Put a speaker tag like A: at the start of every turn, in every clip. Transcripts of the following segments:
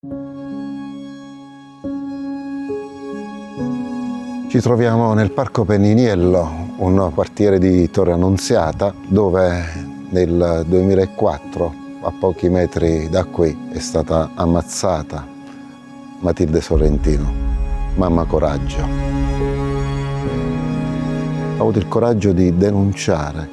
A: Ci troviamo nel Parco Penniniello, un quartiere di Torre Annunziata, dove nel 2004, a pochi metri da qui, è stata ammazzata Matilde Sorrentino, mamma coraggio. Ha avuto il coraggio di denunciare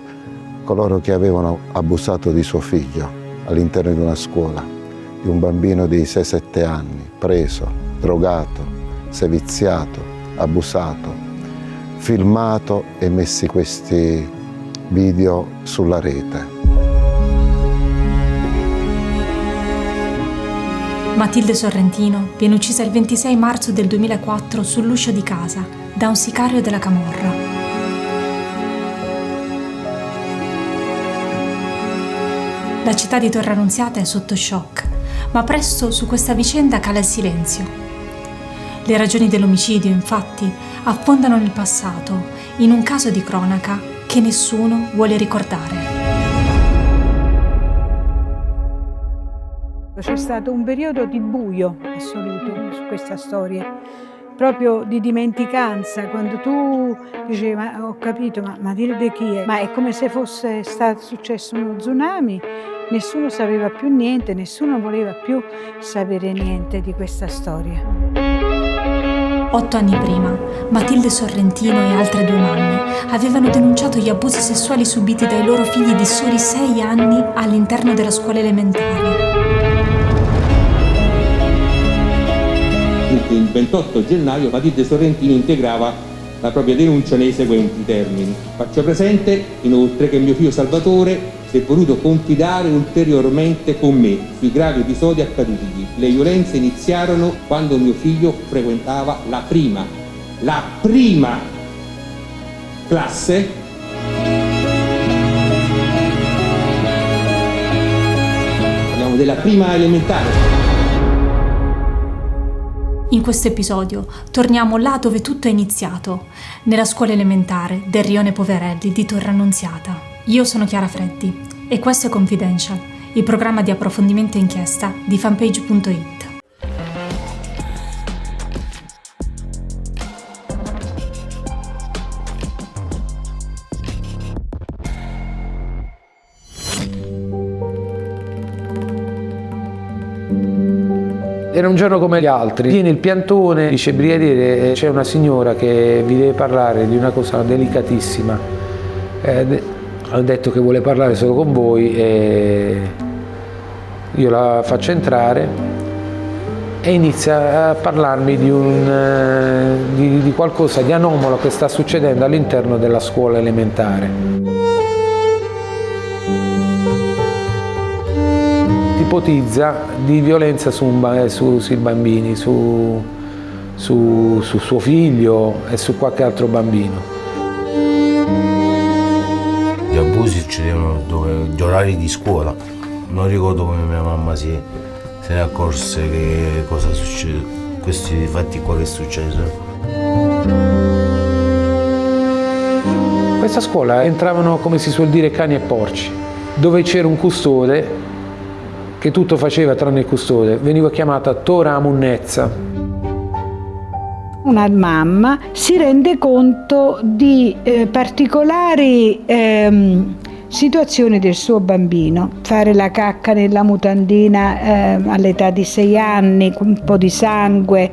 A: coloro che avevano abusato di suo figlio all'interno di una scuola, di un bambino di 6-7 anni, preso, drogato, seviziato, abusato, filmato e messi questi video sulla rete.
B: Matilde Sorrentino viene uccisa il 26 marzo del 2004 sull'uscio di casa da un sicario della camorra. La città di Torre Annunziata è sotto shock, ma presto su questa vicenda cala il silenzio. Le ragioni dell'omicidio, infatti, affondano nel passato, in un caso di cronaca che nessuno vuole ricordare.
C: C'è stato un periodo di buio assoluto su questa storia, proprio di dimenticanza, quando tu dicevi ma ho capito, ma Matilde chi è? Ma è come se fosse stato successo uno tsunami, nessuno sapeva più niente, nessuno voleva più sapere niente di questa storia.
B: 8 anni prima, Matilde Sorrentino e altre 2 mamme avevano denunciato gli abusi sessuali subiti dai loro figli di soli 6 anni all'interno della scuola elementare.
D: Il 28 gennaio Matilde Sorrentino integrava la propria denuncia nei seguenti termini. Faccio presente inoltre che mio figlio Salvatore si è voluto confidare ulteriormente con me sui gravi episodi accaduti. Le violenze iniziarono quando mio figlio frequentava la prima classe. Parliamo della prima elementare.
B: In questo episodio torniamo là dove tutto è iniziato, nella scuola elementare del rione Poverelli di Torre Annunziata. Io sono Chiara Freddi e questo è Confidential, il programma di approfondimento e inchiesta di fanpage.it.
E: Era un giorno come gli altri, viene il piantone, dice brigadiere c'è una signora che vi deve parlare di una cosa delicatissima, ha detto che vuole parlare solo con voi e io la faccio entrare e inizia a parlarmi di qualcosa di anomalo che sta succedendo all'interno della scuola elementare. Ipotizza di violenza sui bambini, su suo figlio e su qualche altro bambino.
F: Gli abusi succedevano gli orari di scuola. Non ricordo come mia mamma se ne accorse che cosa succede, questi fatti qua che succesero.
E: In questa scuola entravano, come si suol dire, cani e porci, dove c'era un custode che tutto faceva tranne il custode, veniva chiamata Tora Munnezza.
C: Una mamma si rende conto di particolari situazioni del suo bambino, fare la cacca nella mutandina all'età di 6 anni, un po' di sangue,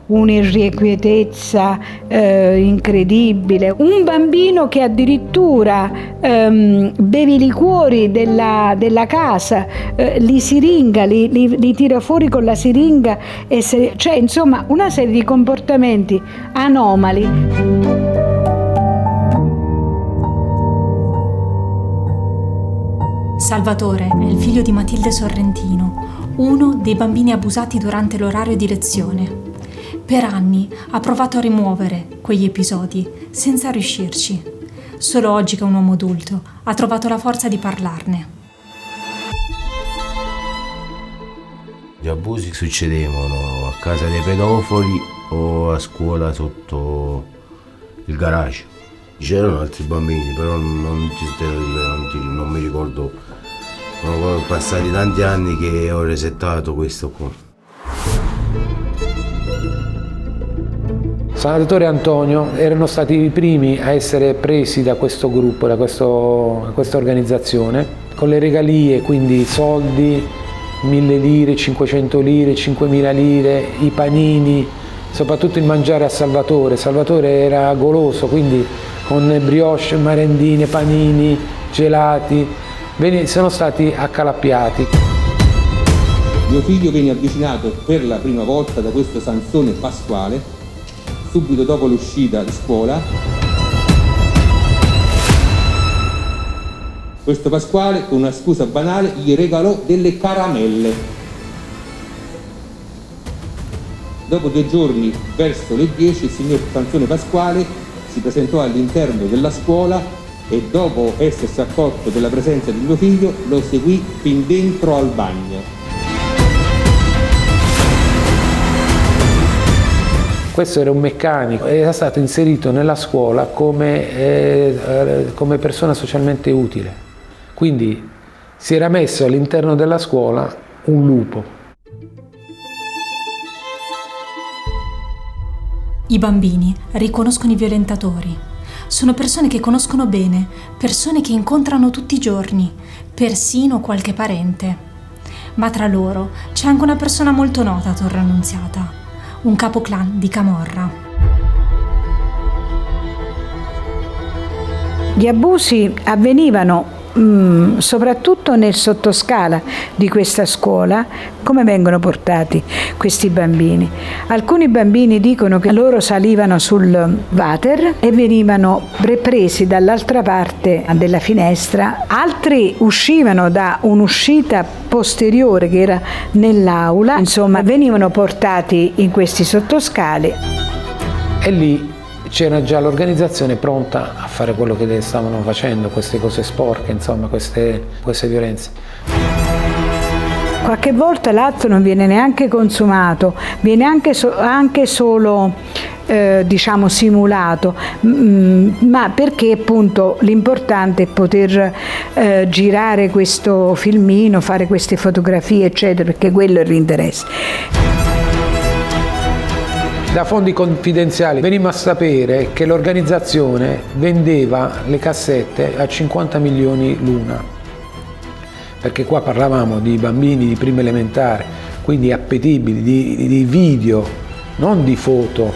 C: un'irrequietezza incredibile, un bambino che addirittura beve i liquori della casa, li siringa, li tira fuori con la siringa, cioè insomma una serie di comportamenti anomali.
B: Salvatore è il figlio di Matilde Sorrentino, uno dei bambini abusati durante l'orario di lezione. Per anni ha provato a rimuovere quegli episodi, senza riuscirci. Solo oggi che è un uomo adulto ha trovato la forza di parlarne.
F: Gli abusi succedevano a casa dei pedofili o a scuola sotto il garage. C'erano altri bambini, però non mi ricordo Sono passati tanti anni che ho resettato questo qua.
E: Salvatore e Antonio erano stati i primi a essere presi da questo gruppo, da questa organizzazione, con le regalie, quindi soldi, 1.000 lire, 500 lire, 5.000 lire, i panini, soprattutto il mangiare a Salvatore. Salvatore era goloso, quindi con brioche, merendine, panini, gelati, sono stati accalappiati.
D: Mio figlio venne avvicinato per la prima volta da questo Sansone Pasquale subito dopo l'uscita di scuola. Questo Pasquale, con una scusa banale, gli regalò delle caramelle. Dopo 2 giorni, verso le 10, il signor Sansone Pasquale si presentò all'interno della scuola e dopo essersi accorto della presenza di mio figlio, lo seguì fin dentro al bagno.
E: Questo era un meccanico, era stato inserito nella scuola come persona socialmente utile. Quindi si era messo all'interno della scuola un lupo.
B: I bambini riconoscono i violentatori. Sono persone che conoscono bene, persone che incontrano tutti i giorni, persino qualche parente. Ma tra loro c'è anche una persona molto nota a Torre Annunziata, un capoclan di Camorra.
C: Gli abusi avvenivano soprattutto nel sottoscala di questa scuola. Come vengono portati questi bambini? Alcuni bambini dicono che loro salivano sul water e venivano presi dall'altra parte della finestra, altri uscivano da un'uscita posteriore che era nell'aula, insomma venivano portati in questi sottoscali.
E: E lì c'era già l'organizzazione pronta a fare quello che stavano facendo, queste cose sporche, insomma, queste violenze.
C: Qualche volta l'atto non viene neanche consumato, viene anche solo diciamo simulato, ma perché appunto l'importante è poter girare questo filmino, fare queste fotografie eccetera, perché quello è l'interesse.
E: Da fonti confidenziali venimmo a sapere che l'organizzazione vendeva le cassette a 50 milioni l'una, perché qua parlavamo di bambini di prima elementare, quindi appetibili, di video, non di foto.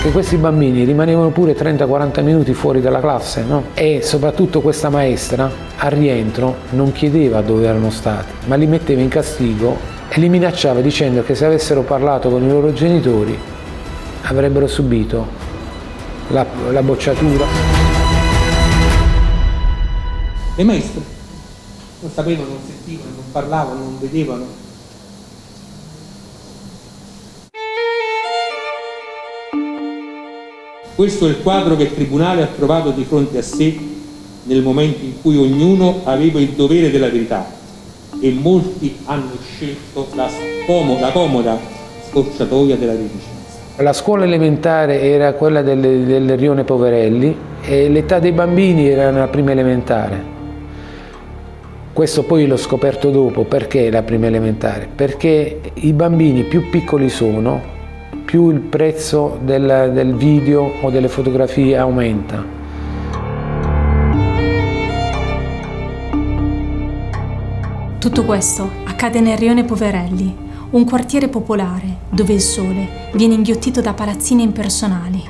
E: Che questi bambini rimanevano pure 30-40 minuti fuori dalla classe, no? E soprattutto questa maestra al rientro non chiedeva dove erano stati, ma li metteva in castigo e li minacciava dicendo che se avessero parlato con i loro genitori avrebbero subito la bocciatura.
D: Le maestre non sapevano, non sentivano, non parlavano, non vedevano. Questo è il quadro che il Tribunale ha trovato di fronte a sé nel momento in cui ognuno aveva il dovere della verità. E molti hanno scelto la comoda scorciatoia della reticenza.
E: La scuola elementare era quella del rione Poverelli e l'età dei bambini era la prima elementare. Questo poi l'ho scoperto dopo. Perché la prima elementare? Perché i bambini più piccoli sono, più il prezzo del video o delle fotografie aumenta.
B: Tutto questo accade nel rione Poverelli, un quartiere popolare dove il sole viene inghiottito da palazzine impersonali,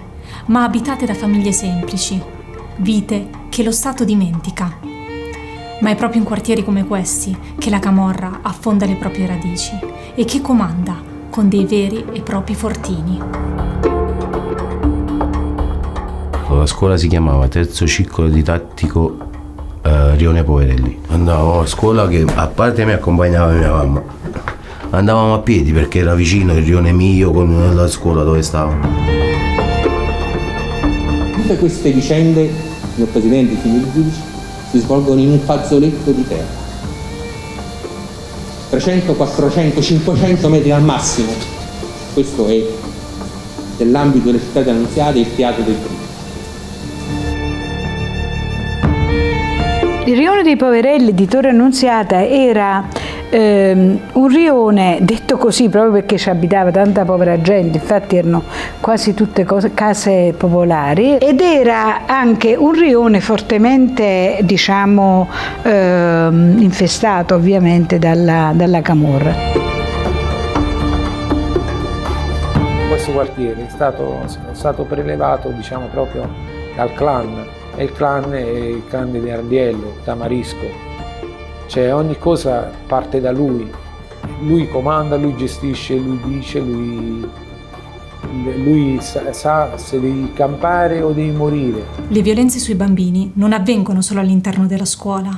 B: ma abitate da famiglie semplici, vite che lo Stato dimentica. Ma è proprio in quartieri come questi che la camorra affonda le proprie radici e che comanda con dei veri e propri fortini.
F: La scuola si chiamava Terzo Ciclo Didattico Rione Poverelli. Andavamo a scuola che a parte mi accompagnava mia mamma. Andavamo a piedi perché era vicino il rione Mio con la scuola dove stavamo.
D: Tutte queste vicende, signor Presidente e signori giudici, si svolgono in un fazzoletto di terra. 300, 400, 500 metri al massimo. Questo è nell'ambito delle città annunziate il teatro del crimine.
C: Il rione dei Poverelli di Torre Annunziata era un rione, detto così proprio perché ci abitava tanta povera gente, infatti erano quasi tutte case popolari, ed era anche un rione fortemente, diciamo, infestato ovviamente dalla camorra.
E: Questo quartiere è stato prelevato, diciamo, proprio dal clan, e il clan è il clan di Ardiello, Tamarisco. Cioè ogni cosa parte da lui comanda, lui gestisce, lui dice, lui sa se devi campare o devi morire.
B: Le violenze sui bambini non avvengono solo all'interno della scuola.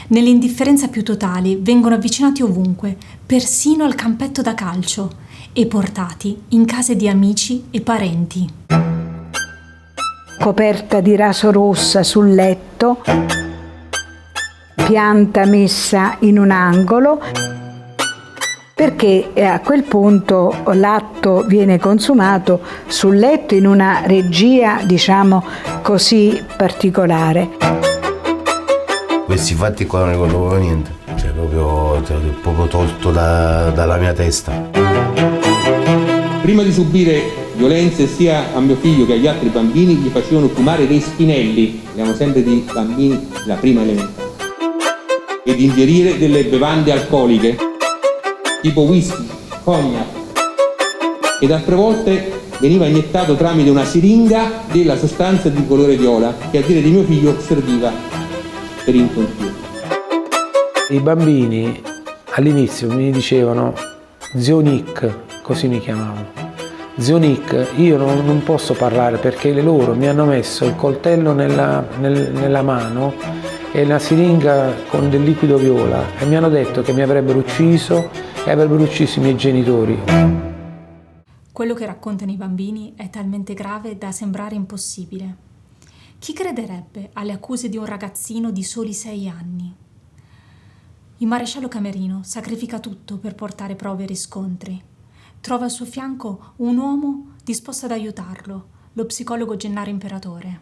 B: Nell'indifferenza più totali vengono avvicinati ovunque, persino al campetto da calcio, e portati in case di amici e parenti.
C: Coperta di raso rossa sul letto, pianta messa in un angolo, perché a quel punto l'atto viene consumato sul letto in una regia, diciamo così, particolare.
F: Questi fatti qua non ne conosco niente, cioè proprio tolto dalla mia testa.
D: Prima di subire violenze sia a mio figlio che agli altri bambini gli facevano fumare dei spinelli, parliamo sempre di bambini della prima elementare, ed ingerire delle bevande alcoliche tipo whisky, cognac, ed altre volte veniva iniettato tramite una siringa della sostanza di colore viola che a dire di mio figlio serviva per intontire.
E: I bambini all'inizio mi dicevano zio Nick, così mi chiamavano. Zio Nick, io non posso parlare perché loro mi hanno messo il coltello nella mano e una siringa con del liquido viola e mi hanno detto che mi avrebbero ucciso e avrebbero ucciso i miei genitori.
B: Quello che raccontano i bambini è talmente grave da sembrare impossibile. Chi crederebbe alle accuse di un ragazzino di soli 6 anni? Il maresciallo Camerino sacrifica tutto per portare prove e riscontri. Trova al suo fianco un uomo disposto ad aiutarlo, lo psicologo Gennaro Imperatore.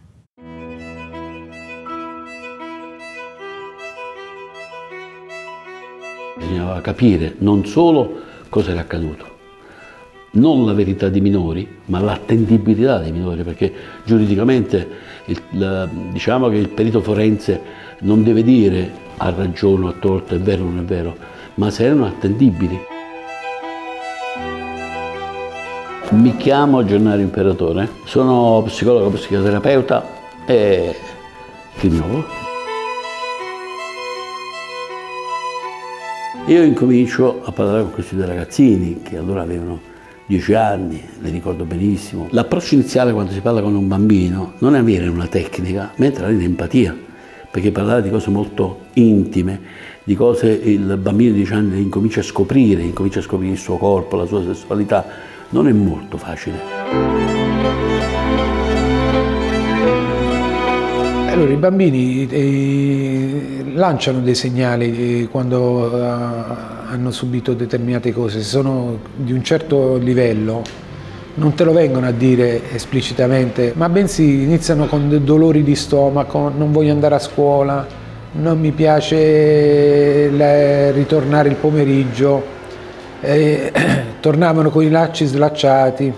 G: Bisognava capire non solo cosa era accaduto, non la verità dei minori, ma l'attendibilità dei minori, perché giuridicamente diciamo che il perito forense non deve dire ha ragione o ha torto, è vero o non è vero, ma se erano attendibili. Mi chiamo Gennaro Imperatore, sono psicologo, psicoterapeuta e criminologo. Io incomincio a parlare con questi 2 ragazzini che allora avevano 10 anni, li ricordo benissimo. L'approccio iniziale quando si parla con un bambino non è avere una tecnica, ma entrare in empatia, perché parlare di cose molto intime, di cose il bambino di 10 anni incomincia a scoprire il suo corpo, la sua sessualità, non è molto facile.
E: Allora i bambini lanciano dei segnali quando hanno subito determinate cose, se sono di un certo livello non te lo vengono a dire esplicitamente, ma bensì iniziano con dei dolori di stomaco, non voglio andare a scuola, non mi piace ritornare il pomeriggio, tornavano con i lacci slacciati,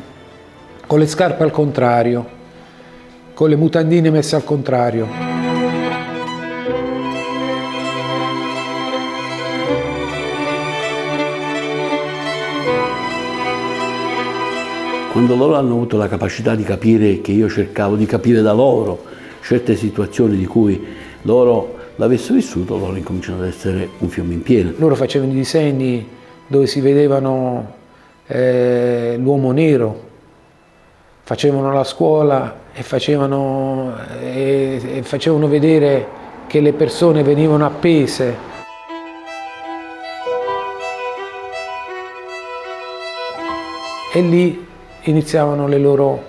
E: con le scarpe al contrario, con le mutandine messe al contrario.
G: Quando loro hanno avuto la capacità di capire che io cercavo di capire da loro certe situazioni di cui loro l'avessero vissuto, loro incominciano ad essere un fiume in piena.
E: Loro facevano i disegni dove si vedevano l'uomo nero, facevano la scuola e facevano vedere che le persone venivano appese. E lì iniziavano le loro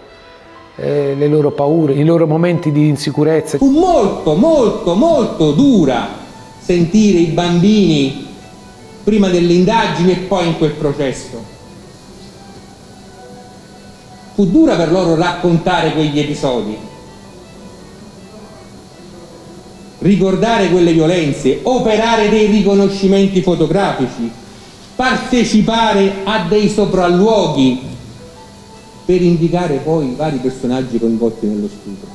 E: paure, i loro momenti di insicurezza.
D: Fu molto dura sentire i bambini prima delle indagini e poi in quel processo. Fu dura per loro raccontare quegli episodi. ricordare quelle violenze, operare dei riconoscimenti fotografici, partecipare a dei sopralluoghi per indicare poi i vari personaggi coinvolti nello stupro.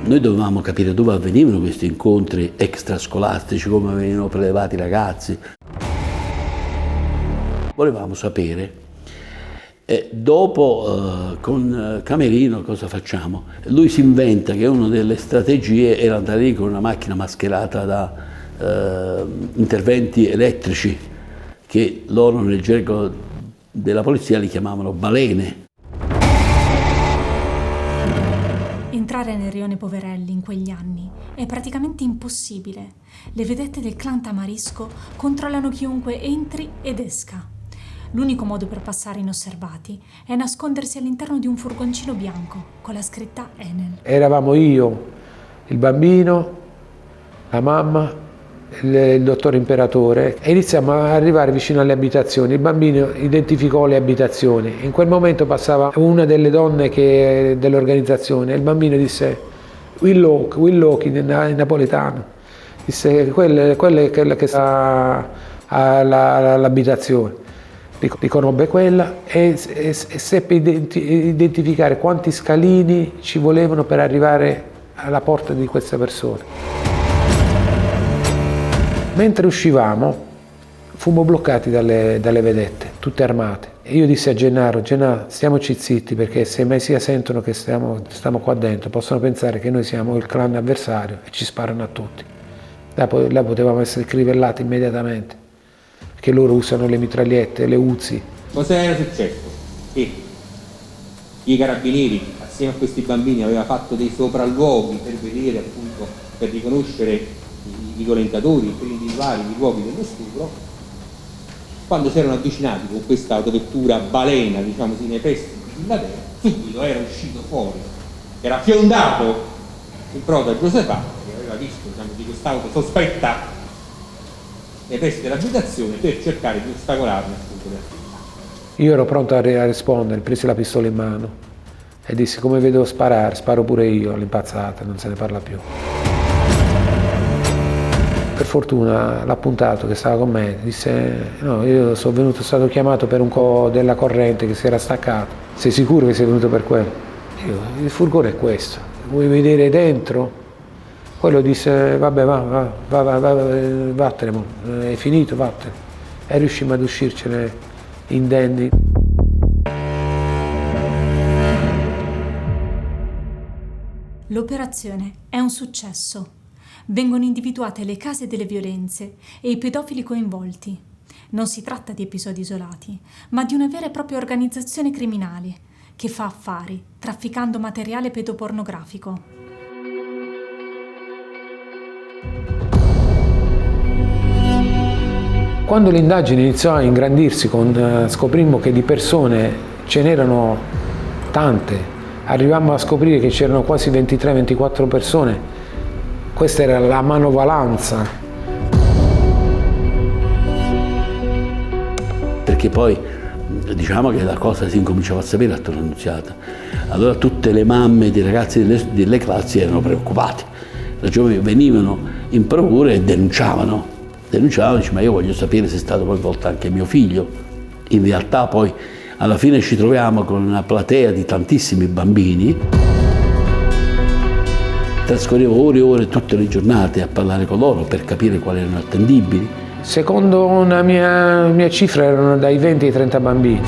G: Noi dovevamo capire dove avvenivano questi incontri extrascolastici, come venivano prelevati i ragazzi. Volevamo sapere. Dopo con Camerino cosa facciamo? Lui si inventa che una delle strategie era andare lì con una macchina mascherata da interventi elettrici, che loro nel gergo della polizia li chiamavano balene.
B: Entrare nel rione Poverelli in quegli anni è praticamente impossibile. Le vedette del clan Tamarisco controllano chiunque entri ed esca. L'unico modo per passare inosservati è nascondersi all'interno di un furgoncino bianco con la scritta Enel.
E: Eravamo io, il bambino, la mamma, il dottor Imperatore, e iniziamo ad arrivare vicino alle abitazioni. Il bambino identificò le abitazioni. In quel momento passava una delle donne dell'organizzazione e il bambino disse Willock in napoletano. Disse quella che sta all'abitazione. Riconobbe quella e seppe identificare quanti scalini ci volevano per arrivare alla porta di questa persona. Mentre uscivamo fummo bloccati dalle vedette, tutte armate. E io dissi a Gennaro, stiamoci zitti, perché se mai sia sentono che stiamo qua dentro possono pensare che noi siamo il clan avversario e ci sparano a tutti. Là potevamo essere crivellati immediatamente, perché loro usano le mitragliette, le Uzi.
D: Cosa era successo? Che i carabinieri, assieme a questi bambini, aveva fatto dei sopralluoghi per vedere, appunto, per riconoscere i violentatori, per individuare i luoghi dello stupro. Quando si erano avvicinati con questa autovettura balena, diciamo così, nei pressi di Villa Terra, subito era uscito fuori, era fiondato il prota Giuseppano, che aveva visto, diciamo, di quest'auto sospetta nei pressi dell'abitazione, per cercare di ostacolarne appunto le attività.
E: Io ero pronto a rispondere, presi la pistola in mano e dissi: come vedo sparare, sparo pure io all'impazzata, non se ne parla più. Per fortuna l'appuntato che stava con me disse: no, io sono stato chiamato per un co' della corrente che si era staccato. Sei sicuro che sei venuto per quello? Io, il furgone è questo, vuoi vedere dentro? Quello disse: vabbè, vattene, è finito, vattene. E riuscimmo ad uscircene indenni.
B: L'operazione è un successo. Vengono individuate le case delle violenze e i pedofili coinvolti. Non si tratta di episodi isolati, ma di una vera e propria organizzazione criminale che fa affari trafficando materiale pedopornografico.
E: Quando l'indagine iniziò a ingrandirsi, scoprimmo che di persone ce n'erano tante, arrivammo a scoprire che c'erano quasi 23-24 persone. Questa era la manovalanza.
G: Perché poi diciamo che la cosa si incominciava a sapere a Torre Annunziata. Allora tutte le mamme dei ragazzi delle classi erano preoccupate. Le giovani venivano in procura e denunciavano, dice: ma io voglio sapere se è stato coinvolto anche mio figlio. In realtà poi alla fine ci troviamo con una platea di tantissimi bambini. Trascorrevo ore e ore tutte le giornate a parlare con loro per capire quali erano attendibili.
E: Secondo una mia cifra erano dai 20 ai 30 bambini.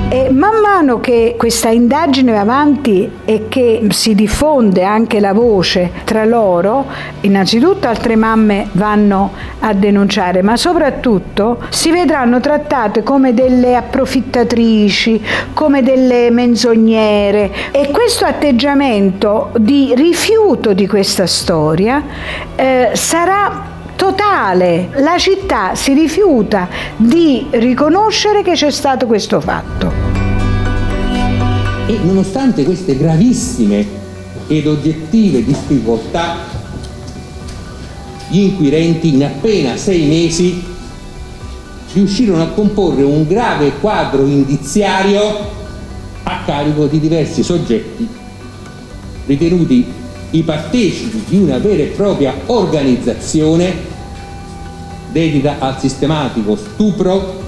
C: E man mano che questa indagine va avanti e che si diffonde anche la voce tra loro, innanzitutto altre mamme vanno a denunciare, ma soprattutto si vedranno trattate come delle approfittatrici, come delle menzognere, e questo atteggiamento di rifiuto di questa storia sarà totale. La città si rifiuta di riconoscere che c'è stato questo fatto.
D: E nonostante queste gravissime ed oggettive difficoltà, gli inquirenti in appena 6 mesi riuscirono a comporre un grave quadro indiziario a carico di diversi soggetti ritenuti i partecipi di una vera e propria organizzazione dedita al sistematico stupro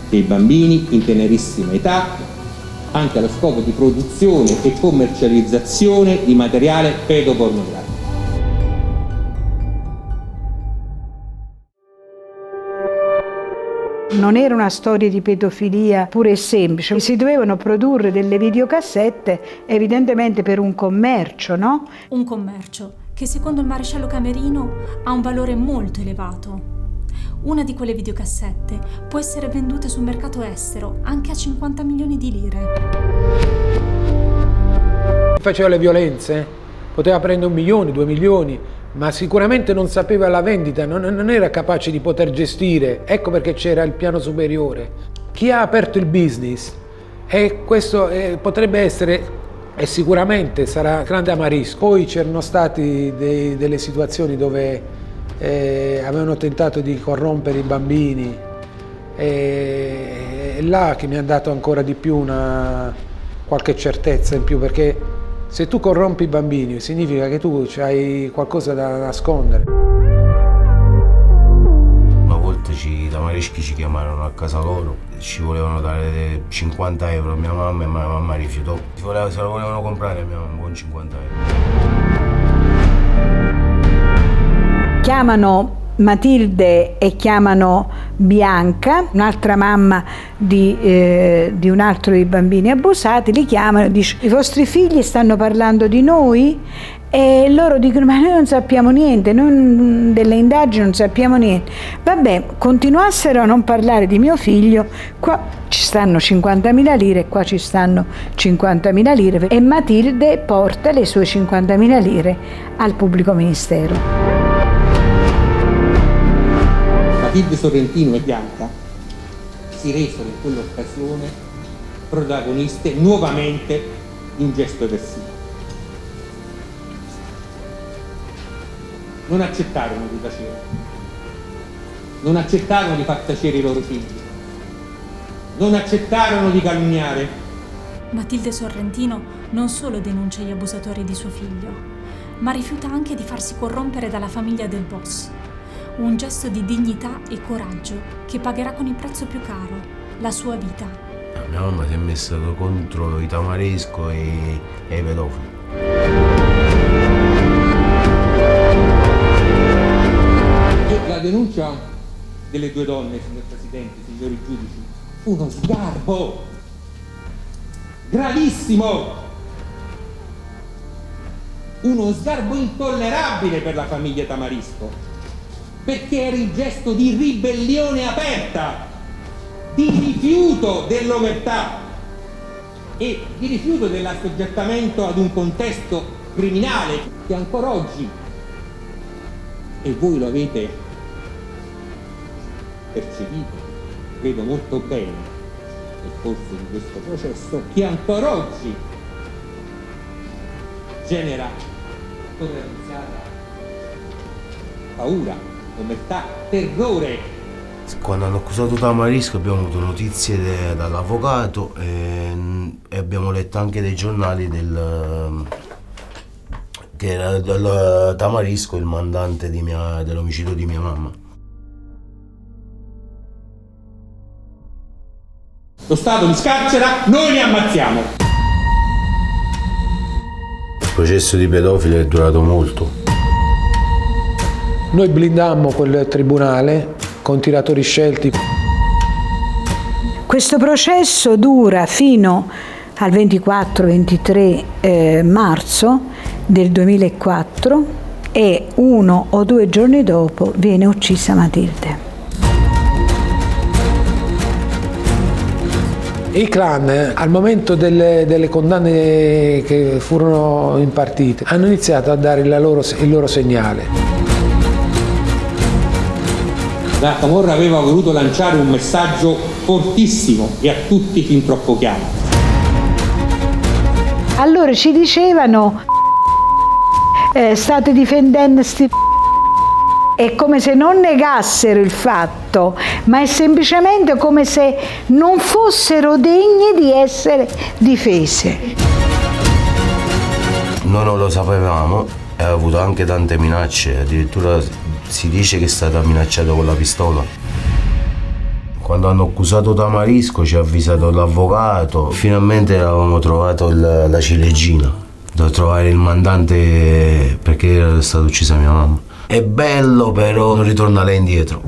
D: dei bambini in tenerissima età, anche allo scopo di produzione e commercializzazione di materiale pedopornografico.
C: Non era una storia di pedofilia pura e semplice, si dovevano produrre delle videocassette evidentemente per un commercio, no?
B: Un commercio che secondo il maresciallo Camerino ha un valore molto elevato. Una di quelle videocassette può essere venduta sul mercato estero anche a 50 milioni di lire.
E: Faceva le violenze, poteva prendere 1 milione, 2 milioni, ma sicuramente non sapeva la vendita, non era capace di poter gestire. Ecco perché c'era il piano superiore. Chi ha aperto il business, e questo potrebbe essere, e sicuramente sarà grande Amarisco. Poi c'erano stati delle situazioni dove avevano tentato di corrompere i bambini, e là che mi ha dato ancora di più qualche certezza in più, perché se tu corrompi i bambini significa che tu hai qualcosa da nascondere.
F: Una volta i tamareschi ci chiamarono a casa loro, ci volevano dare 50 euro a mia mamma e mia mamma rifiutò. Se lo volevano comprare mia mamma con 50 euro.
C: Chiamano Matilde e chiamano Bianca, un'altra mamma di un altro dei bambini abusati, li chiamano e dice: i vostri figli stanno parlando di noi? E loro dicono: ma noi non sappiamo niente, noi delle indagini non sappiamo niente. Vabbè, continuassero a non parlare di mio figlio, qua ci stanno 50.000 lire, qua ci stanno 50.000 lire, e Matilde porta le sue 50.000 lire al pubblico ministero.
D: Matilde Sorrentino e Bianca si resero in quell'occasione protagoniste nuovamente di un gesto eversivo. Non accettarono di tacere, non accettarono di far tacere i loro figli, non accettarono di calunniare.
B: Matilde Sorrentino non solo denuncia gli abusatori di suo figlio, ma rifiuta anche di farsi corrompere dalla famiglia del boss. Un gesto di dignità e coraggio che pagherà con il prezzo più caro, la sua vita.
F: Mia mamma si è messa contro i tamaresco e i pedofili.
D: La denuncia delle due donne, signor Presidente, signori giudici, fu uno sgarbo gravissimo, uno sgarbo intollerabile per la famiglia Tamarisco, perché era il gesto di ribellione aperta, di rifiuto dell'omertà e di rifiuto dell'assoggettamento ad un contesto criminale che ancora oggi, e voi lo avete percepito, credo molto bene nel corso di questo processo, che ancora oggi genera tolleranziata paura, omertà, terrore.
F: Quando hanno accusato Tamarisco abbiamo avuto notizie dall'avvocato e abbiamo letto anche dei giornali che era del Tamarisco il mandante dell'omicidio di mia mamma.
D: Lo Stato li scarcera, noi li ammazziamo.
F: Il processo di pedofili è durato molto.
E: Noi blindammo quel tribunale con tiratori scelti.
C: Questo processo dura fino al 24-23 marzo del 2004 e 1 o 2 giorni dopo viene uccisa Matilde.
E: I clan, al momento delle condanne che furono impartite, hanno iniziato a dare il loro segnale.
D: La camorra aveva voluto lanciare un messaggio fortissimo e a tutti fin troppo chiaro.
C: Allora ci dicevano state difendendo sti è come se non negassero il fatto, ma è semplicemente come se non fossero degne di essere difese.
F: Noi non lo sapevamo e ha avuto anche tante minacce, addirittura si dice che è stata minacciata con la pistola. Quando hanno accusato Tamarisco ci ha avvisato l'avvocato, finalmente avevamo trovato la ciliegina, da trovare il mandante perché era stata uccisa mia mamma. È bello però non ritorna lei indietro.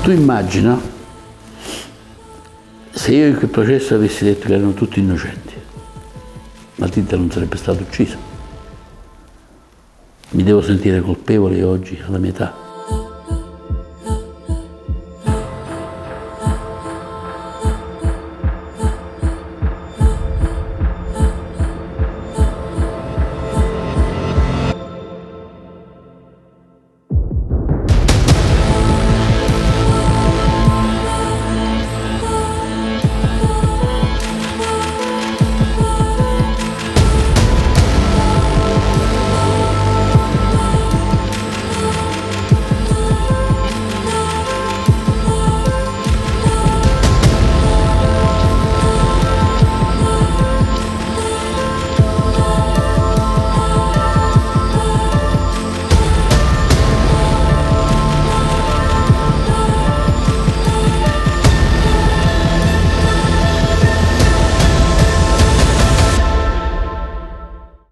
G: Tu immagina se io in quel processo avessi detto che erano tutti innocenti, Matilde non sarebbe stata uccisa. Mi devo sentire colpevole oggi alla mia età.